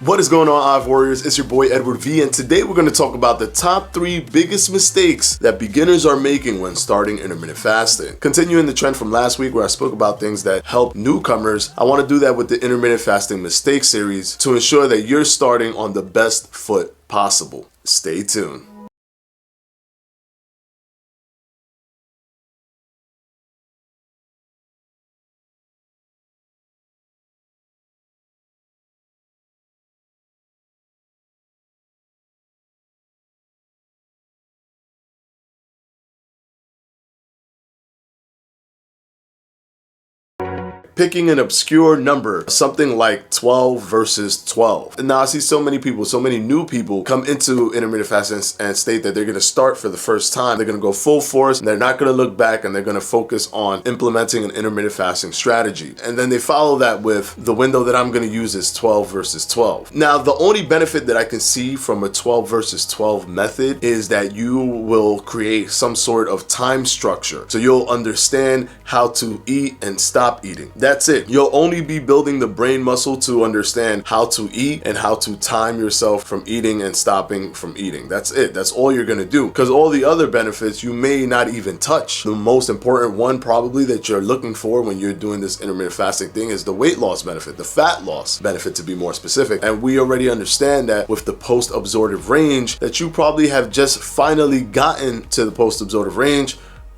What is going on, Hive Warriors? It's your boy Edward V, and today we're going to talk about the top 3 biggest mistakes that beginners are making when starting intermittent fasting. Continuing the trend from last week where I spoke about things that help newcomers, I want to do that with the Intermittent Fasting Mistake series to ensure that you're starting on the best foot possible. Stay tuned. Picking an obscure number, something like 12 versus 12. And now I see so many new people come into intermittent fasting and state that they're going to start for the first time. They're going to go full force and they're not going to look back, and they're going to focus on implementing an intermittent fasting strategy. And then they follow that with the window that I'm going to use is 12 versus 12. Now, the only benefit that I can see from a 12 versus 12 method is that you will create some sort of time structure. So you'll understand how to eat and stop eating. That's it. You'll only be building the brain muscle to understand how to eat and how to time yourself from eating and stopping from eating. That's it. That's all you're going to do, because all the other benefits you may not even touch. The most important one probably that you're looking for when you're doing this intermittent fasting thing is the weight loss benefit, the fat loss benefit to be more specific. And we already understand that with the post-absorptive range that you probably have just finally gotten to the post-absorptive range,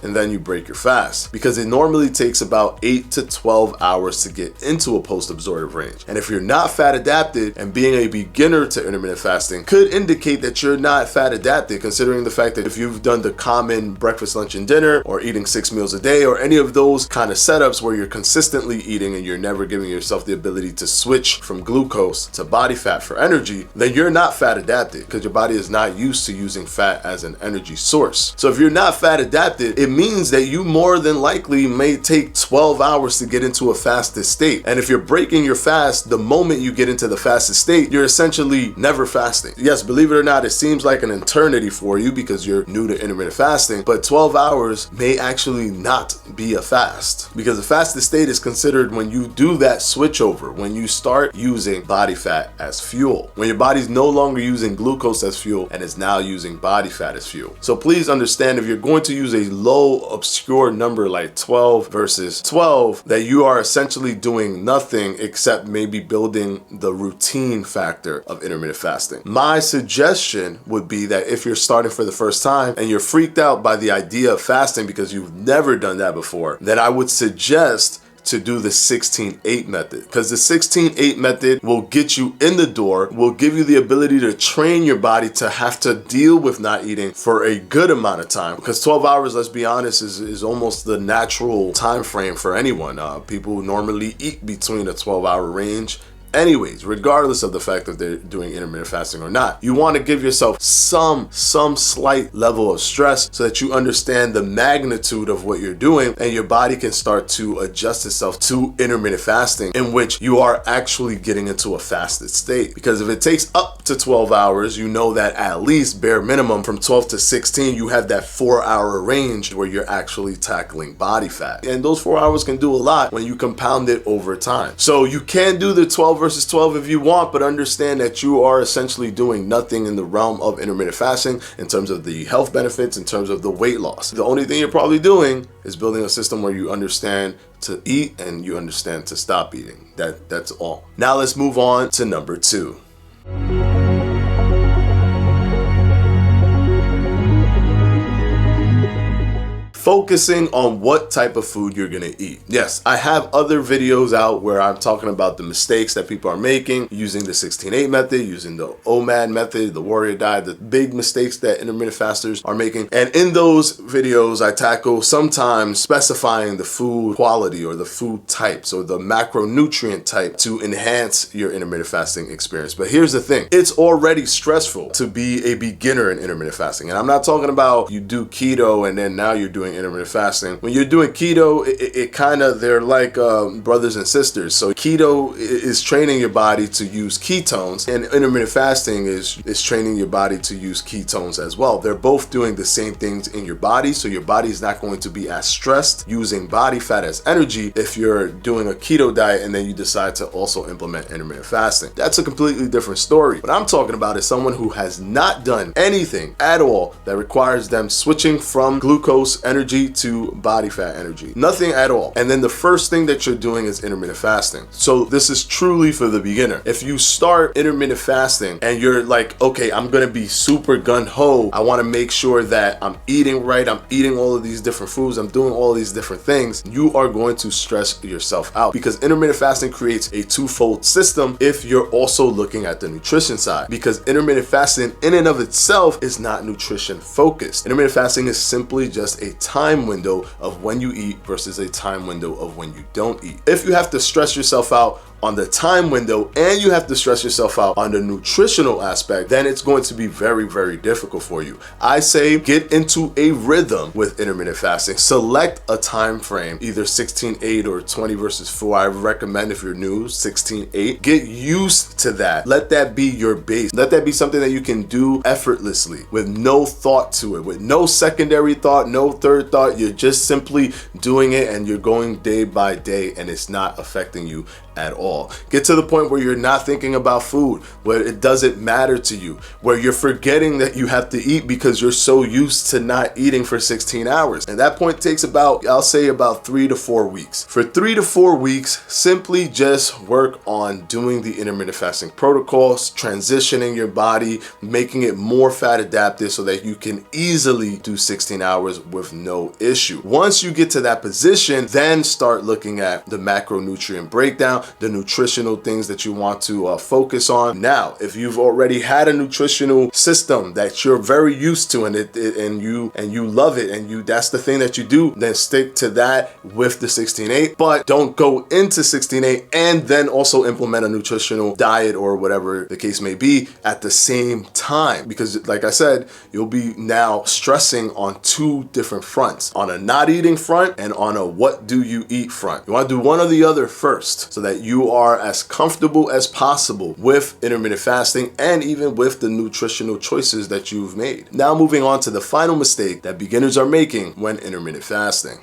and then you break your fast, because it normally takes about 8 to 12 hours to get into a post-absorptive range. And if you're not fat adapted, and being a beginner to intermittent fasting could indicate that you're not fat adapted, considering the fact that if you've done the common breakfast, lunch, and dinner, or eating 6 meals a day, or any of those kind of setups where you're consistently eating and you're never giving yourself the ability to switch from glucose to body fat for energy, then you're not fat adapted, because your body is not used to using fat as an energy source. So if you're not fat adapted, it means that you more than likely may take 12 hours to get into a fasted state. And if you're breaking your fast the moment you get into the fasted state, you're essentially never fasting. Yes, believe it or not, it seems like an eternity for you because you're new to intermittent fasting, but 12 hours may actually not be a fast, because the fasted state is considered when you do that switch over, when you start using body fat as fuel, when your body's no longer using glucose as fuel and is now using body fat as fuel. So please understand, if you're going to use a low obscure number like 12 versus 12, that you are essentially doing nothing except maybe building the routine factor of intermittent fasting. My suggestion would be that if you're starting for the first time and you're freaked out by the idea of fasting because you've never done that before, then I would suggest to do the 16-8 method, because the 16-8 method will get you in the door, will give you the ability to train your body to have to deal with not eating for a good amount of time, because 12 hours, let's be honest, is almost the natural time frame for anyone. People normally eat between a 12-hour range anyways, regardless of the fact that they're doing intermittent fasting or not. You want to give yourself some slight level of stress so that you understand the magnitude of what you're doing, and your body can start to adjust itself to intermittent fasting, in which you are actually getting into a fasted state. Because if it takes up to 12 hours, you know that at least bare minimum from 12 to 16, you have that 4-hour range where you're actually tackling body fat. And those 4 hours can do a lot when you compound it over time. So you can do the 12 versus 12 if you want, but understand that you are essentially doing nothing in the realm of intermittent fasting in terms of the health benefits, in terms of the weight loss. The only thing you're probably doing is building a system where you understand to eat and you understand to stop eating. That's all. Now let's move on to number 2. Focusing on what type of food you're gonna eat. Yes, I have other videos out where I'm talking about the mistakes that people are making using the 16-8 method, using the OMAD method, the warrior diet, the big mistakes that intermittent fasters are making. And in those videos, I tackle sometimes specifying the food quality or the food types or the macronutrient type to enhance your intermittent fasting experience. But here's the thing, it's already stressful to be a beginner in intermittent fasting. And I'm not talking about you do keto and then now you're doing intermittent fasting. When you're doing keto, it kind of, they're like brothers and sisters. So keto is training your body to use ketones, and intermittent fasting is training your body to use ketones as well. They're both doing the same things in your body, so your body is not going to be as stressed using body fat as energy if you're doing a keto diet and then you decide to also implement intermittent fasting. That's a completely different story. What I'm talking about is someone who has not done anything at all that requires them switching from glucose energy to body fat energy. Nothing at all. And then the first thing that you're doing is intermittent fasting. So this is truly for the beginner. If you start intermittent fasting and you're like, okay, I'm gonna be super gung-ho, I wanna make sure that I'm eating right, I'm eating all of these different foods, I'm doing all these different things, you are going to stress yourself out, because intermittent fasting creates a twofold system if you're also looking at the nutrition side, because intermittent fasting in and of itself is not nutrition focused. Intermittent fasting is simply just a time window of when you eat versus a time window of when you don't eat. If you have to stress yourself out on the time window and you have to stress yourself out on the nutritional aspect, then it's going to be very, very difficult for you. I say get into a rhythm with intermittent fasting. Select a time frame, either 16-8 or 20 versus 4. I recommend, if you're new, 16-8. Get used to that. Let that be your base. Let that be something that you can do effortlessly with no thought to it, with no secondary thought, no third thought. You're just simply doing it and you're going day by day and it's not affecting you at all. Get to the point where you're not thinking about food, where it doesn't matter to you, where you're forgetting that you have to eat because you're so used to not eating for 16 hours. And that point takes about, I'll say about 3 to 4 weeks. For 3 to 4 weeks, simply just work on doing the intermittent fasting protocols, transitioning your body, making it more fat adapted so that you can easily do 16 hours with no issue. Once you get to that position, then start looking at the macronutrient breakdown, the nutritional things that you want to focus on. Now, if you've already had a nutritional system that you're very used to and you love it and that's the thing that you do, then stick to that with the 16-8, but don't go into 16-8 and then also implement a nutritional diet or whatever the case may be at the same time, because like I said, you'll be now stressing on two different fronts, on a not eating front and on a what do you eat front. You want to do one or the other first so that you are as comfortable as possible with intermittent fasting and even with the nutritional choices that you've made. Now moving on to the final mistake that beginners are making when intermittent fasting.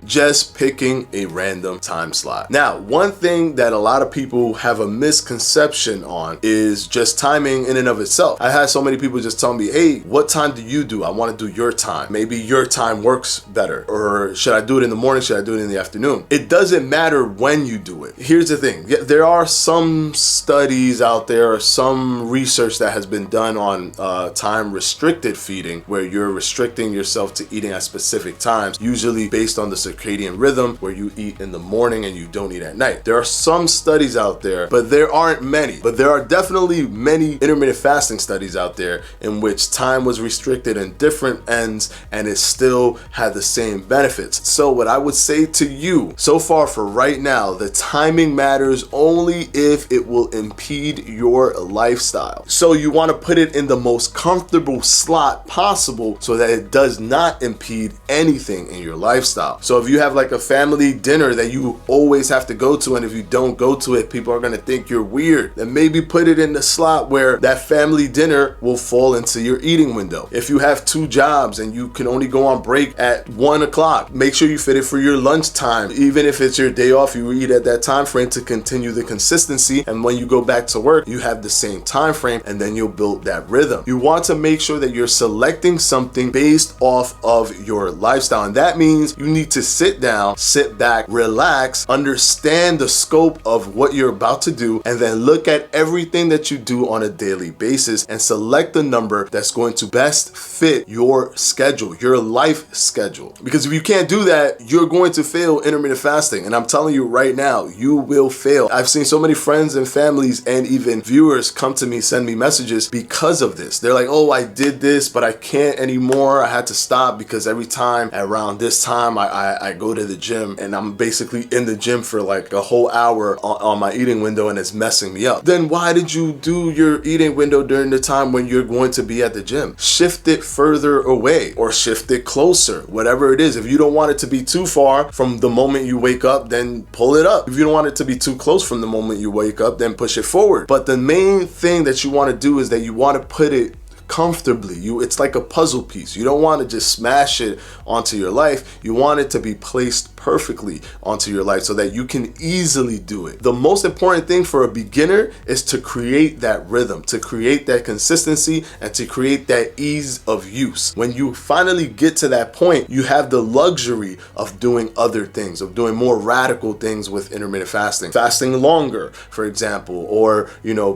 Just picking a random time slot. Now, one thing that a lot of people have a misconception on is just timing in and of itself. I had so many people just tell me, hey, what time do you do? I want to do your time. Maybe your time works better. Or should I do it in the morning? Should I do it in the afternoon? It doesn't matter when you do it. Here's the thing. There are some studies out there, or some research that has been done on time restricted feeding, where you're restricting yourself to eating at specific times, usually based on the circadian rhythm, where you eat in the morning and you don't eat at night. There are some studies out there, but there aren't many. But there are definitely many intermittent fasting studies out there in which time was restricted in different ends and it still had the same benefits. So what I would say to you, so far for right now, the timing matters only if it will impede your lifestyle. So you want to put it in the most comfortable slot possible so that it does not impede anything in your lifestyle. So if you have like a family dinner that you always have to go to, and if you don't go to it, people are going to think you're weird, then maybe put it in the slot where that family dinner will fall into your eating window. If you have 2 jobs and you can only go on break at 1 o'clock, make sure you fit it for your lunch time. Even if it's your day off, you eat at that time frame to continue the consistency, and when you go back to work, you have the same time frame, and then you'll build that rhythm. You want to make sure that you're selecting something based off of your lifestyle, and that means you need to sit down, sit back, relax, understand the scope of what you're about to do, and then look at everything that you do on a daily basis and select the number that's going to best fit your schedule, your life schedule. Because if you can't do that, you're going to fail intermittent fasting. And I'm telling you right now, you will fail. I've seen so many friends and families and even viewers come to me, send me messages because of this. They're like, oh, I did this, but I can't anymore. I had to stop because every time around this time, I I go to the gym and I'm basically in the gym for like a whole hour on my eating window and it's messing me up, then why did you do your eating window during the time when you're going to be at the gym? Shift it further away or shift it closer, whatever it is. If you don't want it to be too far from the moment you wake up, then pull it up. If you don't want it to be too close from the moment you wake up, then push it forward. But the main thing that you want to do is that you want to put it comfortably. It's like a puzzle piece. You don't want to just smash it onto your life. You want it to be placed perfectly onto your life so that you can easily do it. The most important thing for a beginner is to create that rhythm, to create that consistency, and to create that ease of use. When you finally get to that point, you have the luxury of doing other things, of doing more radical things with intermittent fasting. Fasting longer, for example, or,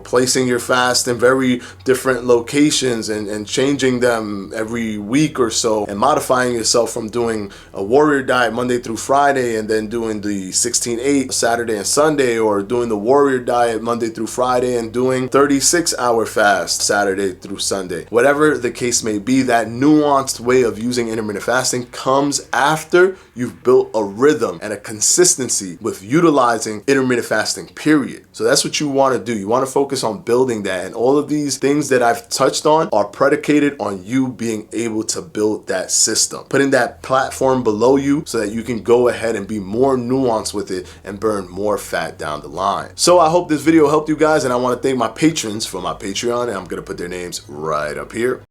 placing your fast in very different locations and changing them every week or so, and modifying yourself from doing a warrior diet Monday through Friday and then doing the 16-8 Saturday and Sunday, or doing the warrior diet Monday through Friday and doing 36-hour fast Saturday through Sunday. Whatever the case may be, that nuanced way of using intermittent fasting comes after you've built a rhythm and a consistency with utilizing intermittent fasting, period. So that's what you want to do. You want to focus on building that, and all of these things that I've touched on are predicated on you being able to build that system, putting that platform below you so that you can go ahead and be more nuanced with it and burn more fat down the line. So I hope this video helped you guys, and I want to thank my patrons for my Patreon, and I'm going to put their names right up here.